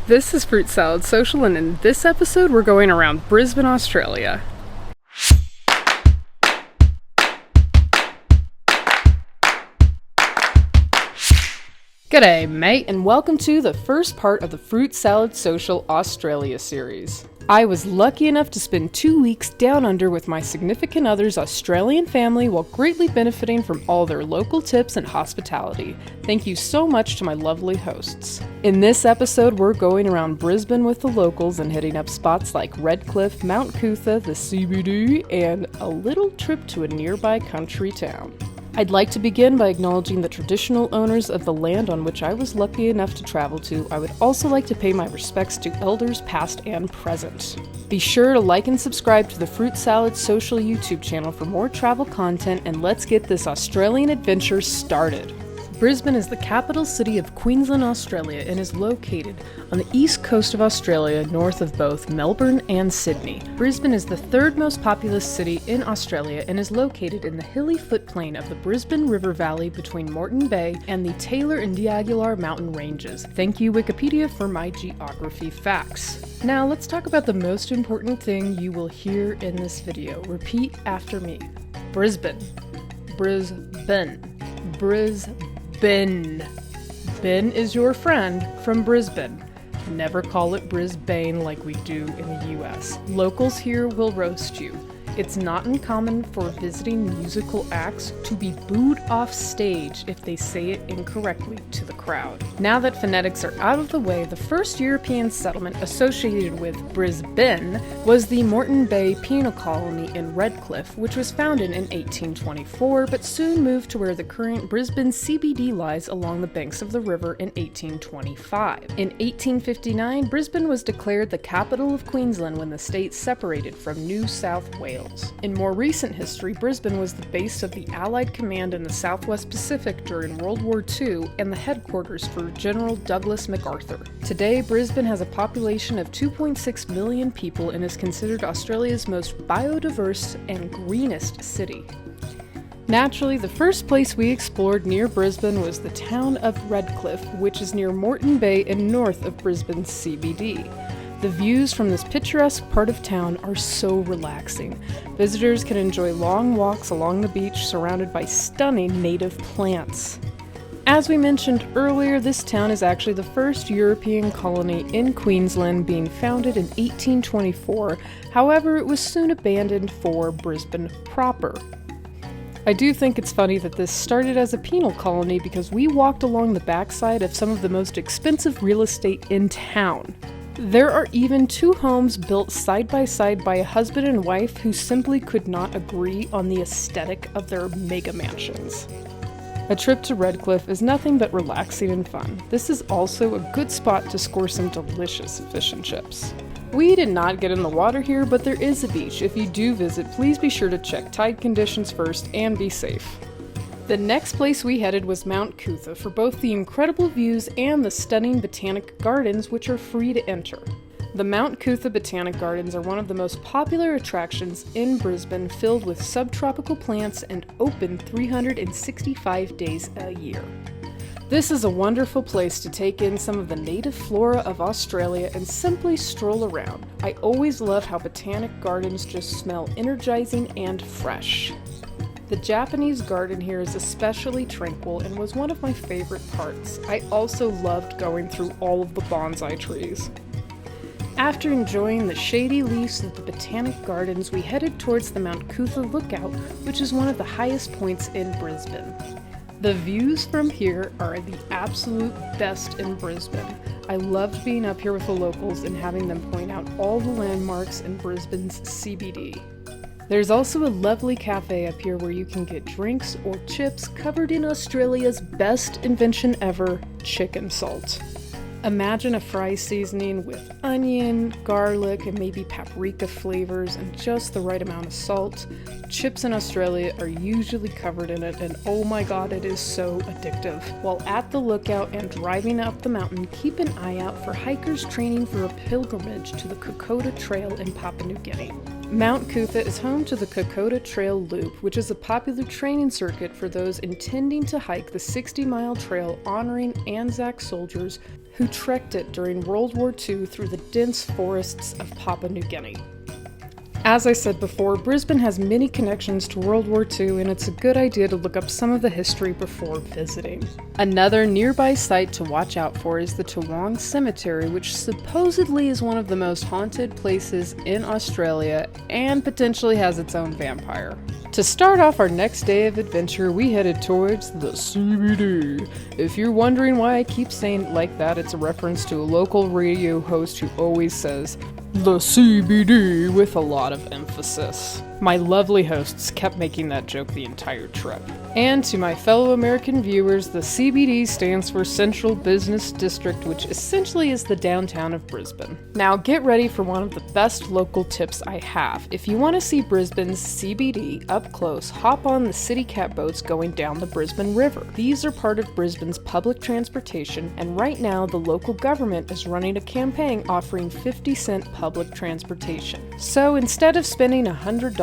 This is Fruit Salad Social, and in this episode we're going around Brisbane, Australia. G'day mate, and welcome to the first part of the Fruit Salad Social Australia series. I was lucky enough to spend 2 weeks down under with my significant other's Australian family while greatly benefiting from all their local tips and hospitality. Thank you so much to my lovely hosts. In this episode, we're going around Brisbane with the locals and hitting up spots like Redcliffe, Mount Coottha, the CBD, and a little trip to a nearby country town. I'd like to begin by acknowledging the traditional owners of the land on which I was lucky enough to travel to. I would also like to pay my respects to elders past and present. Be sure to like and subscribe to the Fruit Salad Social YouTube channel for more travel content, and let's get this Australian adventure started. Brisbane is the capital city of Queensland, Australia, and is located on the east coast of Australia, north of both Melbourne and Sydney. Brisbane is the third most populous city in Australia and is located in the hilly footplain of the Brisbane River Valley between Moreton Bay and the Taylor and Diaghilar mountain ranges. Thank you, Wikipedia, for my geography facts. Now let's talk about the most important thing you will hear in this video. Repeat after me. Brisbane. Brisbane. Brisbane. Ben is your friend from Brisbane. Never call it Brisbane like we do in the US. Locals here will roast you. It's not uncommon for visiting musical acts to be booed off stage if they say it incorrectly to the crowd. Now that phonetics are out of the way, the first European settlement associated with Brisbane was the Moreton Bay Penal Colony in Redcliffe, which was founded in 1824, but soon moved to where the current Brisbane CBD lies along the banks of the river in 1825. In 1859, Brisbane was declared the capital of Queensland when the state separated from New South Wales. In more recent history, Brisbane was the base of the Allied Command in the Southwest Pacific during World War II and the headquarters for General Douglas MacArthur. Today, Brisbane has a population of 2.6 million people and is considered Australia's most biodiverse and greenest city. Naturally, the first place we explored near Brisbane was the town of Redcliffe, which is near Moreton Bay and north of Brisbane CBD. The views from this picturesque part of town are so relaxing. Visitors can enjoy long walks along the beach surrounded by stunning native plants. As we mentioned earlier, this town is actually the first European colony in Queensland, being founded in 1824. However, it was soon abandoned for Brisbane proper. I do think it's funny that this started as a penal colony because we walked along the backside of some of the most expensive real estate in town. There are even 2 homes built side by side by a husband and wife who simply could not agree on the aesthetic of their mega mansions. A trip to Redcliffe is nothing but relaxing and fun. This is also a good spot to score some delicious fish and chips. We did not get in the water here, but there is a beach. If you do visit, please be sure to check tide conditions first and be safe. The next place we headed was Mount Coottha for both the incredible views and the stunning botanic gardens, which are free to enter. The Mount Coottha Botanic Gardens are one of the most popular attractions in Brisbane, filled with subtropical plants and open 365 days a year. This is a wonderful place to take in some of the native flora of Australia and simply stroll around. I always love how botanic gardens just smell energizing and fresh. The Japanese garden here is especially tranquil and was one of my favorite parts. I also loved going through all of the bonsai trees. After enjoying the shady leaves of the Botanic Gardens, we headed towards the Mount Coottha Lookout, which is one of the highest points in Brisbane. The views from here are the absolute best in Brisbane. I loved being up here with the locals and having them point out all the landmarks in Brisbane's CBD. There's also a lovely cafe up here where you can get drinks or chips covered in Australia's best invention ever, chicken salt. Imagine a fry seasoning with onion, garlic, and maybe paprika flavors and just the right amount of salt. Chips in Australia are usually covered in it, and oh my god, it is so addictive. While at the lookout and driving up the mountain, keep an eye out for hikers training for a pilgrimage to the Kota Trail in Papua New Guinea. Mount Coottha is home to the Kota Trail Loop, which is a popular training circuit for those intending to hike the 60-mile trail honoring Anzac soldiers who trekked it during World War II through the dense forests of Papua New Guinea. As I said before, Brisbane has many connections to World War II, and it's a good idea to look up some of the history before visiting. Another nearby site to watch out for is the Toowong Cemetery, which supposedly is one of the most haunted places in Australia and potentially has its own vampire. To start off our next day of adventure, we headed towards the CBD. If you're wondering why I keep saying it like that, it's a reference to a local radio host who always says, "The CBD," with a lot of emphasis. My lovely hosts kept making that joke the entire trip. And to my fellow American viewers, the CBD stands for Central Business District, which essentially is the downtown of Brisbane. Now get ready for one of the best local tips I have. If you want to see Brisbane's CBD up close, hop on the City Cat boats going down the Brisbane River. These are part of Brisbane's public transportation, and right now the local government is running a campaign offering 50-cent public transportation. So instead of spending $100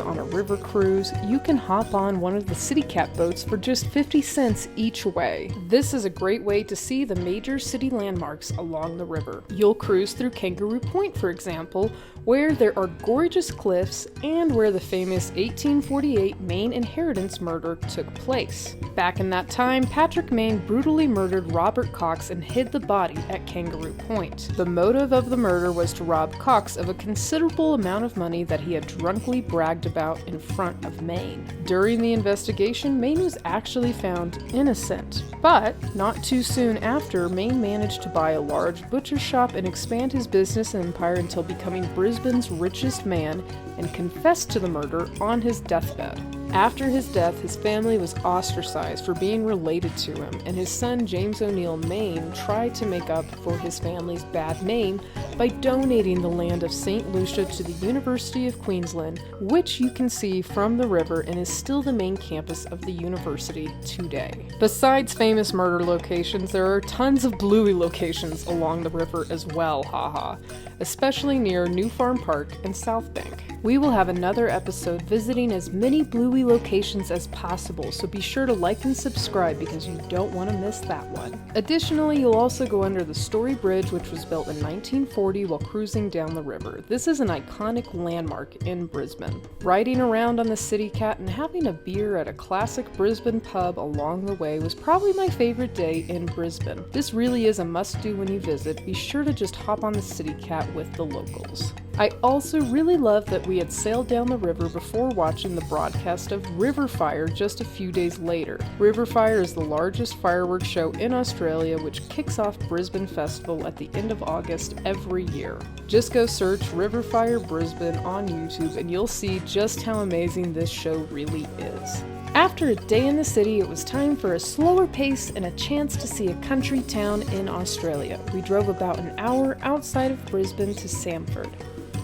on a river cruise, you can hop on one of the City Cat boats for just 50 cents each way. This is a great way to see the major city landmarks along the river. You'll cruise through Kangaroo Point, for example, where there are gorgeous cliffs and where the famous 1848 Maine inheritance murder took place. Back in that time, Patrick Maine brutally murdered Robert Cox and hid the body at Kangaroo Point. The motive of the murder was to rob Cox of a considerable amount of money that he had drunkenly bragged about in front of Maine. During the investigation, Maine was actually found innocent, but not too soon after, Maine managed to buy a large butcher shop and expand his business empire until becoming Brisbane's richest man and confessed to the murder on his deathbed. After his death, his family was ostracized for being related to him, and his son James O'Neill Maine tried to make up for his family's bad name by donating the land of St. Lucia to the University of Queensland, which you can see from the river and is still the main campus of the university today. Besides famous murder locations, there are tons of bluey locations along the river as well, haha, especially near New Farm Park and South Bank. We will have another episode visiting as many bluey locations as possible, so be sure to like and subscribe because you don't want to miss that one. Additionally, you'll also go under the Story Bridge, which was built in 1940 while cruising down the river. This is an iconic landmark in Brisbane. Riding around on the City Cat and having a beer at a classic Brisbane pub along the way was probably my favorite day in Brisbane. This really is a must-do when you visit. Be sure to just hop on the City Cat with the locals. I also really love that we had sailed down the river before watching the broadcast of River Fire just a few days later. River Fire is the largest fireworks show in Australia, which kicks off Brisbane Festival at the end of August every year. Just go search River Fire Brisbane on YouTube and you'll see just how amazing this show really is. After a day in the city, it was time for a slower pace and a chance to see a country town in Australia. We drove about an hour outside of Brisbane to Samford.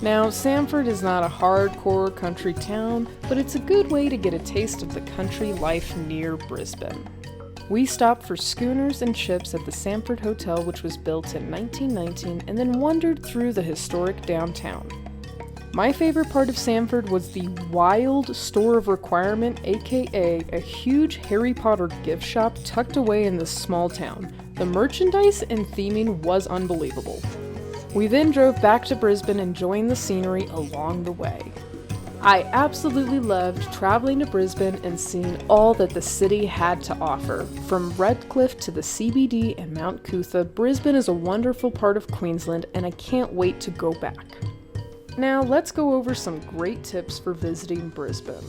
Now, Samford is not a hardcore country town, but it's a good way to get a taste of the country life near Brisbane. We stopped for schooners and chips at the Samford Hotel, which was built in 1919, and then wandered through the historic downtown. My favorite part of Samford was the Wild Store of Requirement, aka a huge Harry Potter gift shop tucked away in this small town. The merchandise and theming was unbelievable. We then drove back to Brisbane, enjoying the scenery along the way. I absolutely loved traveling to Brisbane and seeing all that the city had to offer. From Redcliffe to the CBD and Mount Coottha, Brisbane is a wonderful part of Queensland, and I can't wait to go back. Now let's go over some great tips for visiting Brisbane.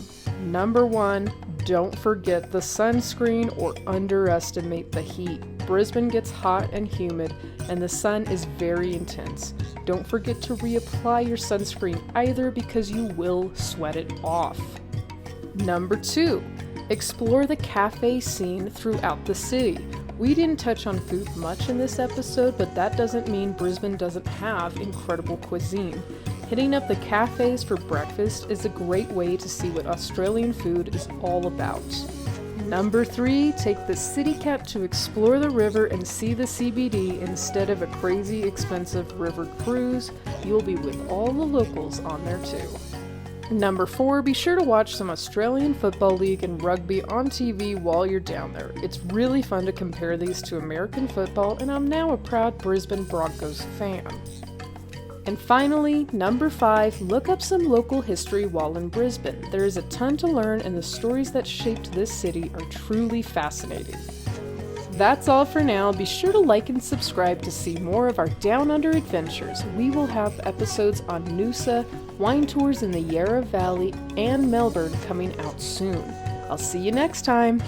Number 1, don't forget the sunscreen or underestimate the heat. Brisbane gets hot and humid, and the sun is very intense. Don't forget to reapply your sunscreen either because you will sweat it off. Number 2, explore the cafe scene throughout the city. We didn't touch on food much in this episode, but that doesn't mean Brisbane doesn't have incredible cuisine. Hitting up the cafes for breakfast is a great way to see what Australian food is all about. Number 3, take the City Cat to explore the river and see the CBD instead of a crazy expensive river cruise. You'll be with all the locals on there too. Number 4, be sure to watch some Australian Football League and rugby on TV while you're down there. It's really fun to compare these to American football, and I'm now a proud Brisbane Broncos fan. And finally, number 5, look up some local history while in Brisbane. There is a ton to learn, and the stories that shaped this city are truly fascinating. That's all for now. Be sure to like and subscribe to see more of our Down Under adventures. We will have episodes on Noosa, wine tours in the Yarra Valley, and Melbourne coming out soon. I'll see you next time.